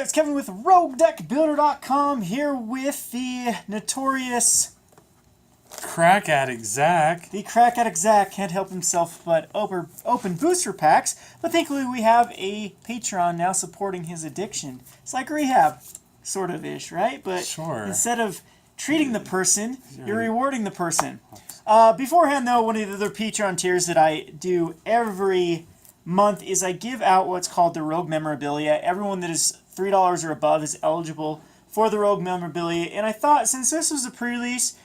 it's Kevin with RogueDeckBuilder.com here with the notorious Crack Addict Zach. The Crack Addict Zach can't help himself but open booster packs, but thankfully we have a Patreon now supporting his addiction. It's like rehab, sort of ish, right? But sure. Instead of treating the person, you're rewarding the person. Beforehand, though, one of the other Patreon tiers that I do every month is I give out what's called the Rogue Memorabilia. Everyone that is $3 or above is eligible for the Rogue Memorabilia. And I thought, since this was a pre-release,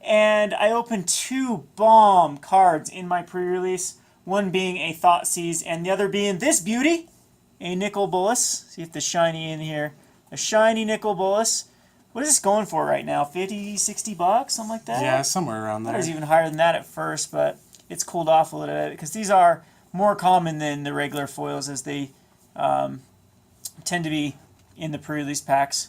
and I opened 2 bomb cards in my pre-release, one being a Thoughtseize, and the other being this beauty, a nickel Bolas. See if the shiny in here. A shiny nickel Bolas. What is this going for right now? 50, 60 bucks? Something like that? Yeah, somewhere around there. It was even higher than that at first, but it's cooled off a little bit because these are more common than the regular foils, as they tend to be in the pre-release packs.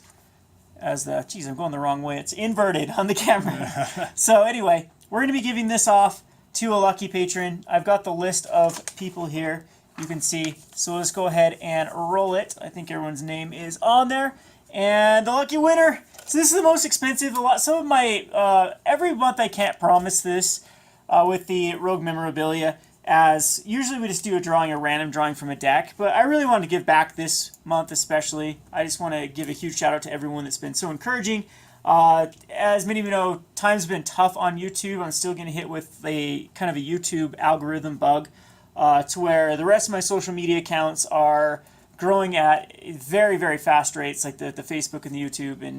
Geez, I'm going the wrong way. It's inverted on the camera. So anyway, we're going to be giving this off to a lucky patron. I've got the list of people here. You can see. So let's go ahead and roll it. I think everyone's name is on there. And the lucky winner. So this is the most expensive. Some of my every month I can't promise this with the Rogue Memorabilia, as usually we just do a random drawing from a deck, but I really wanted to give back this month especially. I just want to give a huge shout out to everyone that's been so encouraging. As many of you know, times have been tough on YouTube. I'm still getting hit with a kind of a YouTube algorithm bug to where the rest of my social media accounts are growing at very, very fast rates, like the Facebook and the YouTube the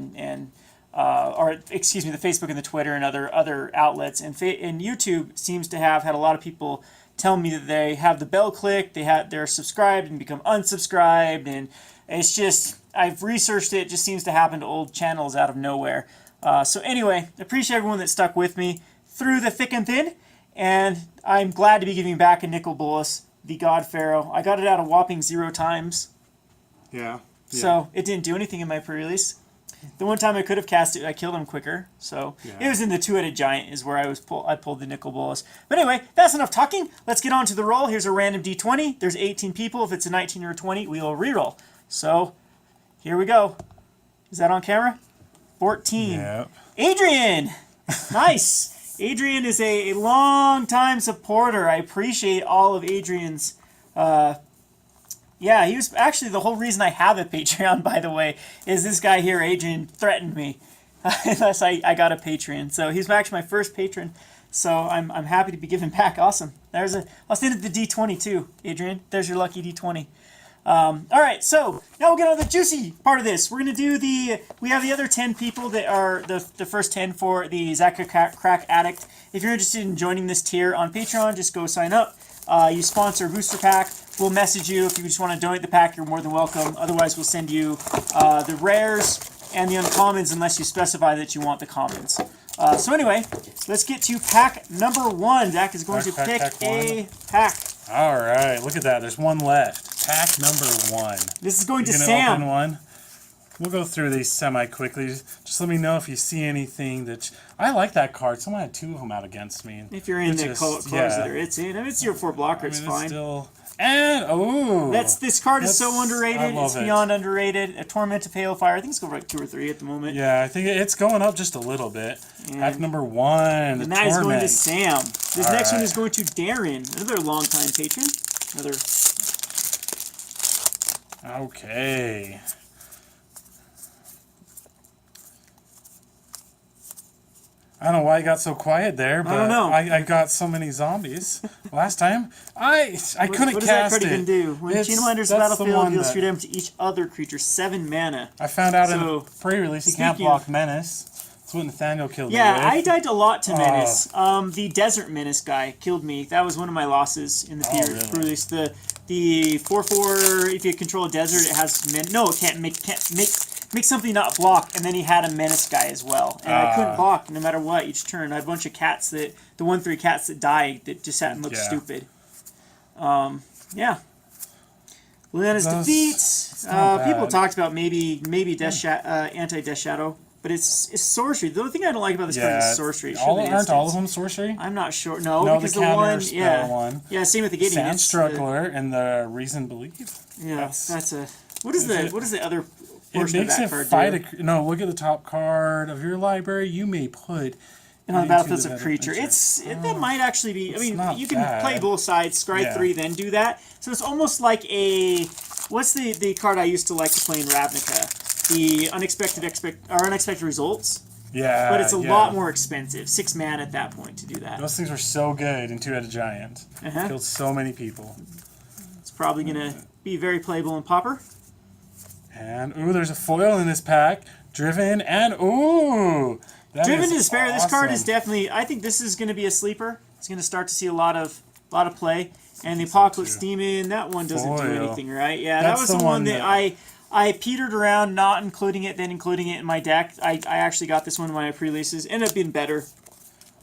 Facebook and the Twitter and other outlets. And YouTube seems to have had a lot of people tell me that they have the bell clicked, they're subscribed and become unsubscribed, and it's just, I've researched it just seems to happen to old channels out of nowhere. So anyway, appreciate everyone that stuck with me through the thick and thin, and I'm glad to be giving back a nickel Bolas, the God Pharaoh. I got it out a whopping 0 times. Yeah. So it didn't do anything in my pre-release. The one time I could have cast it, I killed him quicker. So It was in the 2-headed giant is where I pulled the nickel Bolas. But anyway, that's enough talking. Let's get on to the roll. Here's a random D20. There's 18 people. If it's a 19 or a 20, we will reroll. So here we go. Is that on camera? 14. Yep. Adrian! Nice. Adrian is a long-time supporter. I appreciate all of Adrian's yeah, he was actually the whole reason I have a Patreon, by the way, is this guy here, Adrian, threatened me unless I got a Patreon. So he's actually my first patron, so I'm happy to be giving back. Awesome. I'll send it the D20 too, Adrian. There's your lucky D20. All right, so now we'll get on the juicy part of this. We're going to do we have the other 10 people that are the first 10 for the Zach Crack Addict. If you're interested in joining this tier on Patreon, just go sign up. You sponsor a booster pack. We'll message you. If you just want to donate the pack, you're more than welcome. Otherwise, we'll send you the rares and the uncommons unless you specify that you want the commons. So anyway, let's get to pack number 1. Zach is going to pick a pack. All right, look at that. There's one left. Pack number 1. This is going to You're Sam. Gonna open one. We'll go through these semi-quickly. Just let me know if you see anything that... I like that card. Someone had 2 of them out against me. If you're in the colors that it's in. If it's your 4 blocker, it's fine. Still... And, oh! This card is so underrated. It's beyond underrated. A Torment of Hailfire. I think it's going for like 2 or 3 at the moment. Yeah, I think it's going up just a little bit. Pack number 1, and that is going to Sam. This next one is going to Darren, another longtime patron. Okay. I don't know why I got so quiet there, but I don't know. I got so many zombies last time. I couldn't cast it. What does that card even do? When Genome enters the battlefield, deals 3 damage to each other creature, 7 mana. I found out in pre-release you can't block Menace. That's what Nathaniel killed me with. I died a lot to Menace. The Desert Menace guy killed me. That was one of my losses in the pre-release. The 4/4, if you control a desert, it has it can't make something not block, and then he had a Menace guy as well. And I couldn't block no matter what each turn. I had a bunch of cats the 1/3 cats that died that just sat and looked stupid. Yeah. Leona's defeat. People talked about maybe anti-Death Shadow, but it's sorcery. The only thing I don't like about this card is sorcery. Aren't all of them sorcery? I'm not sure. No, because the one, yeah, same with the Gideon. Sand Struggler and the Reason Believe. Yeah, that's a. What is the other It portion of makes that it card fight do. no, look at the top card of your library. You may put And on the into battlefield, it's a that creature. adventure. That might actually be. I it's mean, not you can bad. play both sides, scry Yeah. 3, then do that. So it's almost like a. What's the card I used to like to play in Ravnica? The unexpected results. Yeah, But it's a lot more expensive. 6 mana at that point to do that. Those things were so good in Two-Headed Giant. Killed so many people. It's probably gonna be very playable in Pauper. And ooh, there's a foil in this pack. Driven and ooh, that Driven to is Despair. This card is awesome. definitely. I think this is going to be a sleeper. It's going to start to see a lot of play. And the Apocalypse Demon. That one doesn't do Foil. anything, right? Yeah, That's that was the one that I petered around, not including it, then including it in my deck. I actually got this one in my pre-releases. Ended up being better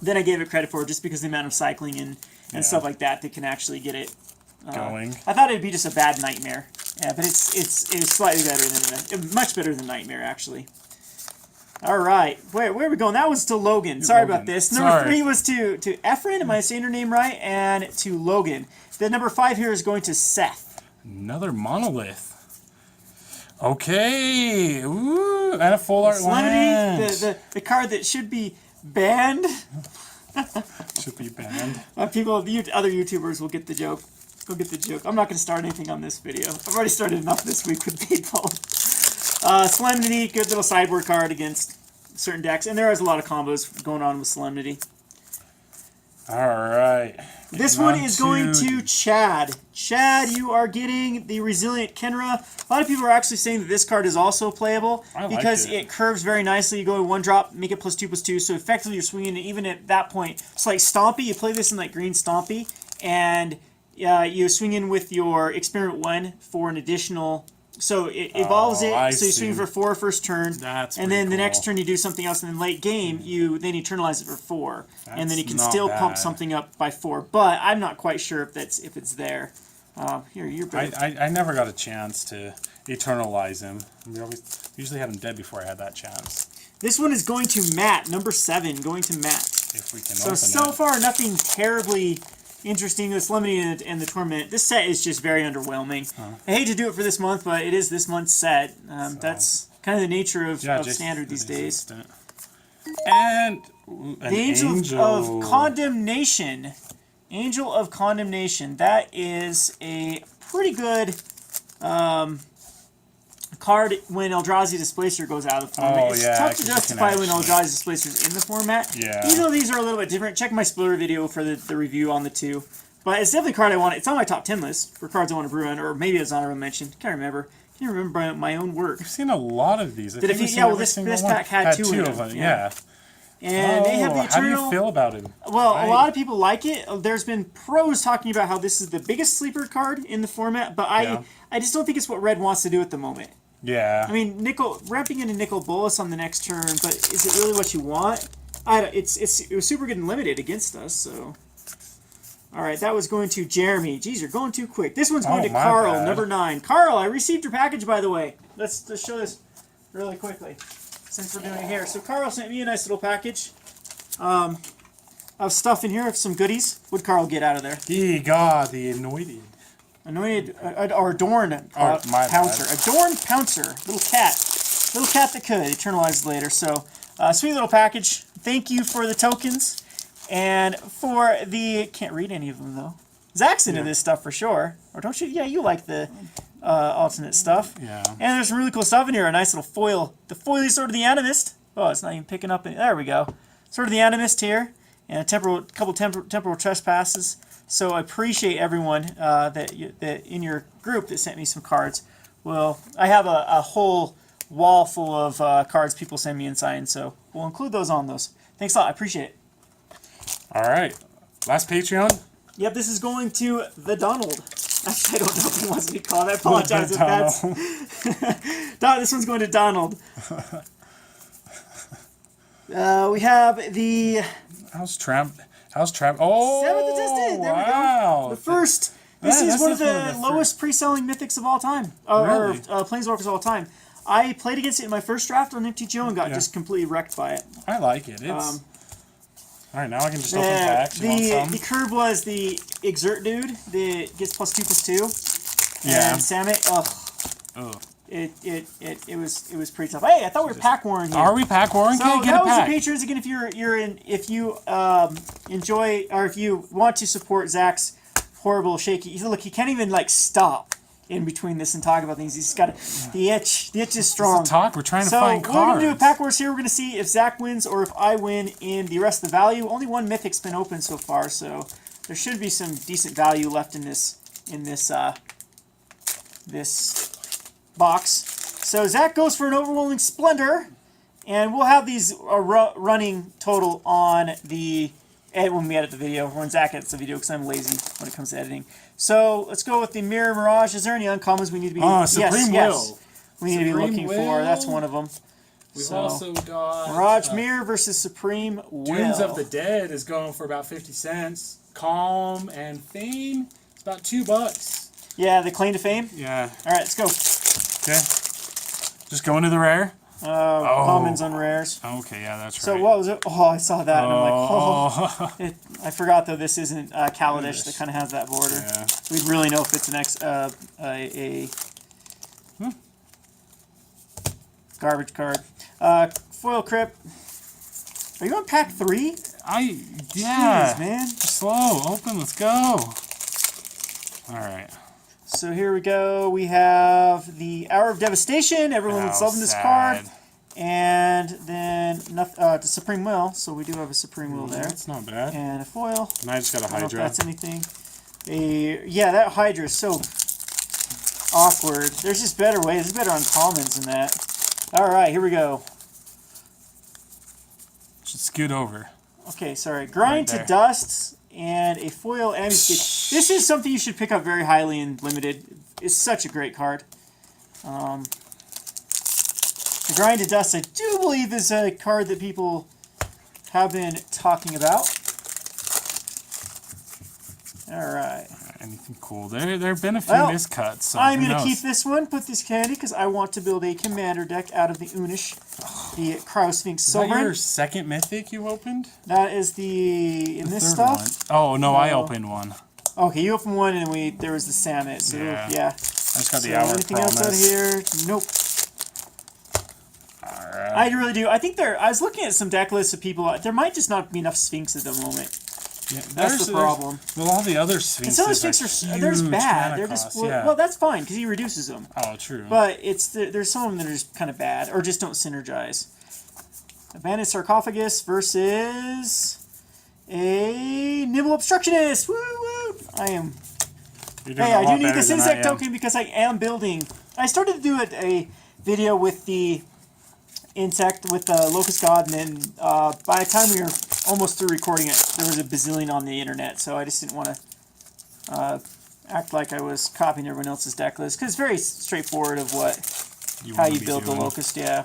than I gave it credit for, just because of the amount of cycling and stuff like that can actually get it going. I thought it'd be just a bad Nightmare. Yeah, but it's slightly better than much better than Nightmare, actually. All right, where are we going? That was to Logan. Sorry about this. Number 3 was to Efren. Am I saying her name right? And to Logan. The number 5 here is going to Seth. Another monolith. Okay. Ooh, and a full art land. Solemnity, the card that should be banned. Should be banned. Other YouTubers will get the joke. Go get the joke. I'm not going to start anything on this video. I've already started enough this week with people. Solemnity, good little sideboard card against certain decks. And there is a lot of combos going on with Solemnity. All right. This one is going to Chad. Chad, you are getting the Resilient Kenra. A lot of people are actually saying that this card is also playable because it curves very nicely. You go to 1-drop, make it +2/+2. So effectively, you're swinging it. Even at that point, it's like Stompy. You play this in like green Stompy, and you swing in with your Experiment 1 for an additional. So it evolves so you swing for 4 first turn, and then the next turn you do something else, and then late game you then eternalize it for 4, and then you can still pump something up by 4. But I'm not quite sure if it's there. Here, you're better. I never got a chance to eternalize him. We usually had him dead before I had that chance. This one is going to Matt, number 7, going to Matt. If we can So far, nothing terribly interesting. The Solemnity and the Torment. This set is just very underwhelming. I hate to do it for this month, but it is this month's set. That's kind of the nature of Standard these days. And the Angel of Condemnation. Angel of Condemnation. That is a pretty good card when Eldrazi Displacer goes out of the format. It's tough to justify when Eldrazi Displacer is in the format. Even though these are a little bit different. Check my Splitter video for the review on the 2. But it's definitely a card I want. It's on my top 10 list for cards I want to brew in, or maybe it's honorable mention. Can't remember. Can't remember my own work. I've seen a lot of these. This pack had 2 of them. Yeah. And they have the Eternal. How do you feel about it? Well, a lot of people like it. There's been pros talking about how this is the biggest sleeper card in the format, but I just don't think it's what Red wants to do at the moment. Yeah. I mean, ramping into Nickel Bolas on the next turn, but is it really what you want? It was super good and limited against us, so. All right, that was going to Jeremy. Geez, you're going too quick. This one's going to Carl, number 9. Carl, I received your package, by the way. Let's show this really quickly, since we're doing it here. So Carl sent me a nice little package of stuff in here, of some goodies. What'd Carl get out of there? He got the Anointed. Or Adorned Pouncer. Adorned Pouncer. Little cat that could. Eternalized later. So, sweet little package. Thank you for the tokens. And for the... Can't read any of them, though. Zach's into this stuff for sure. Or don't you? Yeah, you like the alternate stuff. Yeah. And there's some really cool stuff in here. A nice little foil. The foily Sword of the Animist. Oh, it's not even picking up any... There we go. Sword of the Animist here. And a couple temporal trespasses. So I appreciate everyone that in your group that sent me some cards. Well, I have a whole wall full of cards people send me and sign, so we'll include those on those. Thanks a lot. I appreciate it. All right. Last Patreon? Yep, this is going to the Donald. Actually, I don't know if he wants to be called. I apologize if that's... This one's going to Donald. We have the... How's Tramp? Oh, 7th Distant. There we go. The first. This is one of the lowest pre-selling mythics of all time, or planeswalkers of all time. I played against it in my first draft on MTGO and got just completely wrecked by it. I like it. It's all right. Now I can just open packs. The curve was the Exert dude that gets +2/+2. Yeah. And Samet. it was pretty tough. Hey, I thought we were pack warren here. Are we pack warren? So Okay, get that a was pack. the patrons again. If you enjoy or if you want to support Zach's horrible shaky, look, he can't even like stop in between this and talk about things. He's got the itch. The itch is strong. It's a talk. We're trying to So find we're gonna do a cards. pack wars here. We're gonna see if Zach wins or if I win in the rest of the value. Only one mythic's been open so far, so there should be some decent value left in this this box. So Zach goes for an overwhelming splendor, and we'll have these running total on the when we edit the video, when Zach edits the video, because I'm lazy when it comes to editing. So let's go with the Mirror Mirage. Is there any uncommons we need to be? Supreme Will. We need to be Supreme looking Will. for. That's one of them. We've So, also got Mirage Mirror versus Supreme Will. Dunes of the Dead is going for about 50 cents. Calm and Fame, it's about $2. Yeah, the claim to fame. Yeah. All right, let's go. Okay. Just going to the rare. Commons on rares. Okay, yeah, that's right. So what was it? Oh, I saw that, and I'm like, Oh. I forgot though. This isn't Kaladesh that kind of has that border. Yeah. So we'd really know if it's an garbage card. Foil Crypt. Are you on pack 3? Yeah. Jeez, man. Slow. Open. Let's go. All right. So here we go. We have the Hour of Devastation. Everyone's loving this card. And then the Supreme Will. So we do have a Supreme Will there. That's not bad. And a foil. And I just got a I don't know if Hydra. that's anything. Yeah, that Hydra is so awkward. There's just better ways. There's better uncommons than that. All right, here we go. Should scoot over. Okay, sorry. Grind Right to Dust and a foil ambuscade. This is something you should pick up very highly in Limited. It's such a great card. The Grind to Dust, I do believe, is a card that people have been talking about. All right. Anything cool? There have been a few Well, miscuts. So I'm who going to knows? keep this one, put this candy, because I want to build a commander deck out of the Unish, the Cryo Sphinx Is that your Sovereign. second mythic you opened? That is the in The this third stuff. one. Oh no, I No. opened one. Okay, you opened one, and there was the Samet. So Yeah. yeah. I just got So the Hour of anything else out Promise. here? Nope. All right. I really do. I think I was looking at some deck lists of people. There might just not be enough Sphinx at the moment. Yeah, That's the problem. Well, all the other Sphinxes And some of the Sphinx are they're just huge bad. mana They're just costs, yeah. well, that's fine because he reduces them. Oh, true. But there's some of them that are just kind of bad or just don't synergize. Abandoned Sarcophagus versus a Nibble Obstructionist. Woo woo! You're doing Hey, a I lot do need better this than I insect am. token because I am building. I started to do a video with the insect with the Locust God, and then by the time we were almost through recording it, there was a bazillion on the internet, so I just didn't want to act like I was copying everyone else's deck list because it's very straightforward of how wanna you be build the doing. Locust. Yeah,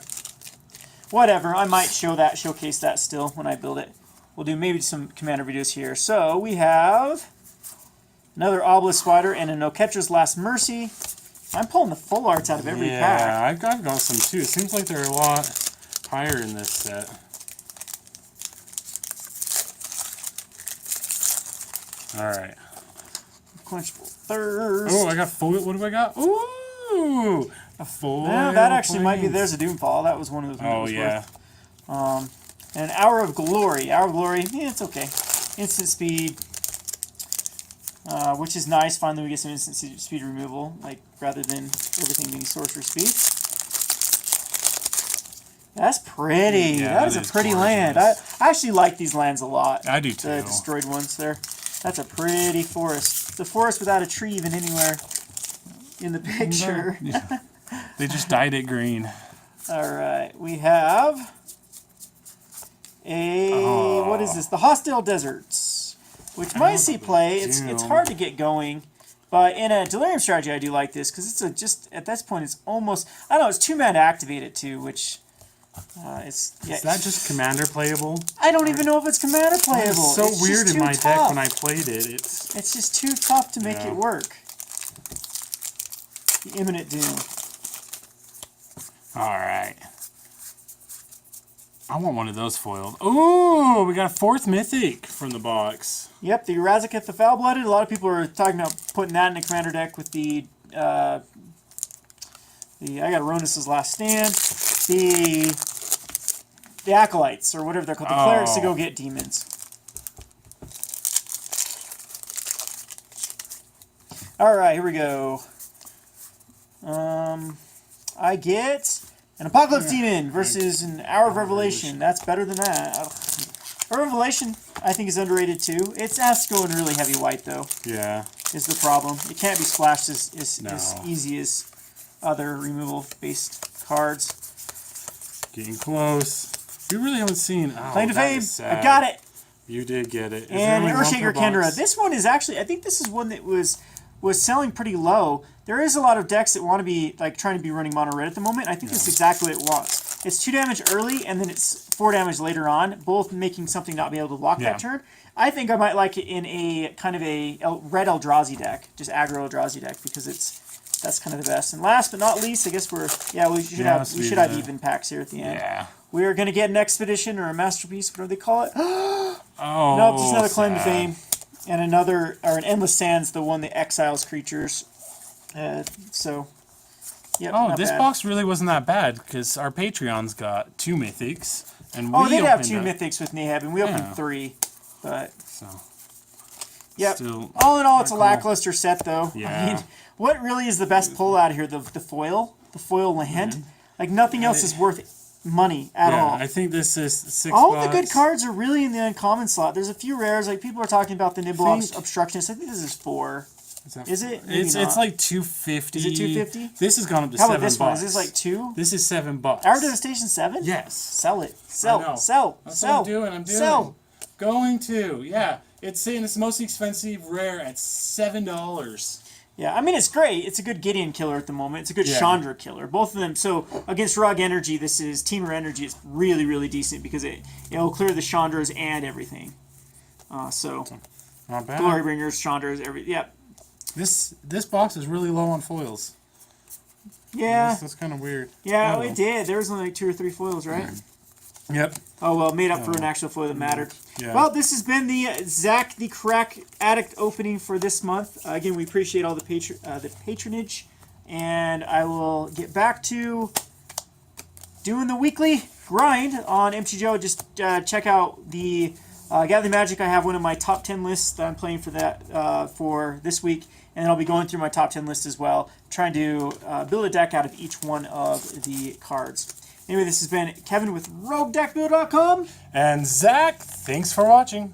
whatever. I might showcase that still when I build it. We'll do maybe some commander videos here. So we have another Obelisk Spider and a Noketra's Last Mercy. I'm pulling the full arts out of every pack. Yeah, I've got some too. It seems like they're a lot higher in this set. All right. Quenchable Thirst. Oh, I got foil. What do I got? Ooh, a foil. Yeah, that actually might be. Plains. There's a Doomfall. That was one of those. Oh was yeah. worth. And an Hour of Glory. Hour of Glory. Yeah, it's okay. Instant speed, which is nice. Finally, we get some instant speed removal, like rather than everything being sorcerer speed. That's pretty. Yeah, that is that a is pretty land. I actually like these lands a lot. I do The too. destroyed ones there. That's a pretty forest. The forest without a tree even anywhere in the picture. Yeah. They just dyed it green. All right, we have what is this? The Hostile Deserts, which might see play. It's Doom. hard to get going, but in a Delirium strategy, I do like this because it's just at this point it's almost I don't know. It's 2 mana to activate it too, which is that just commander playable? I don't even know if it's commander playable. It's so It's weird just in too my deck tough. when I played it. It's It's just too tough to make Yeah. it work. The Imminent Doom. all right. I want one of those foiled. Ooh, we got a 4th mythic from the box. Yep, the Razaketh the Foul-Blooded. A lot of people are talking about putting that in a commander deck with the I got Aronis' Last Stand. The Acolytes, or whatever they're called. The Clerics to go get demons. Alright, here we go. I get an Apocalypse Demon versus an Hour of Revelation. That's better than that. Hour of Revelation, I think, is underrated too. It has to go in really heavy white, though. Yeah. Is the problem. It can't be splashed as easy as other removal-based cards. Getting close. We really haven't seen... Oh, Claim to that fame. is sad. I got it. You did get it. Is And there only one Earthshaker per Kendra. box? This one is actually, I think this is one that was selling pretty low. There is a lot of decks that want to be like trying to be running mono red at the moment. I think that's exactly what it wants. It's 2 damage early, and then it's 4 damage later on, both making something not be able to block that turn. I think I might like it in a kind of a red Eldrazi deck, just aggro Eldrazi deck, because that's kind of the best. And last but not least, I guess we should have even packs here at the end. Yeah. We are going to get an Expedition or a Masterpiece, whatever they call it. Oh, nope, just another Claim to sad. Fame. And another, or an Endless Sands, the one that exiles creatures. Yep. Oh, not this bad. box really wasn't that bad, because our Patreons got 2 Mythics. And Oh, we they did have opened 2 up- Mythics with Nahab, and we opened 3. But, So, yep. still All in all, it's a cool. lackluster set, though. Yeah. I mean, what really is the best pull out of here? The foil? The foil land? Like, nothing else is worth money at all. I think this is 6 All bucks. the good cards are really in the uncommon slot. There's a few rares, like people are talking about the Niblox Obstructionist. I think this is 4. Is it? Maybe It's not. like 250. Is it 250? This has gone up to How 7 about this bucks. one? Is this like 2? This is 7 bucks. Hour Devastation 7? Yes. Sell it. I know. Sell. Sell. That's Sell. what I'm doing. I'm doing. Sell. Going to. Yeah. It's saying it's the most expensive rare at $7. Yeah, I mean, it's great. It's a good Gideon killer at the moment. It's a good Chandra killer. Both of them. So, against Rug Energy, this is Teamer Energy. It's really, really decent because it'll clear the Chandras and everything. So, Not bad. Glorybringers, Chandras, yep. This box is really low on foils. Yeah. That's kind of weird. Yeah, Oh, it did. There was only like 2 or 3 foils, right? Yep. Oh, well, made up for an actual foil that mattered. Yeah. Well, this has been the Zach the Crack Addict opening for this month. Again, we appreciate all the patronage, and I will get back to doing the weekly grind on MTGO. Just check out the Gathering Magic. I have one of my top 10 lists that I'm playing for that for this week, and then I'll be going through my top 10 list as well, trying to build a deck out of each one of the cards. Anyway, this has been Kevin with RogueDeckBuilder.com. And Zach, thanks for watching.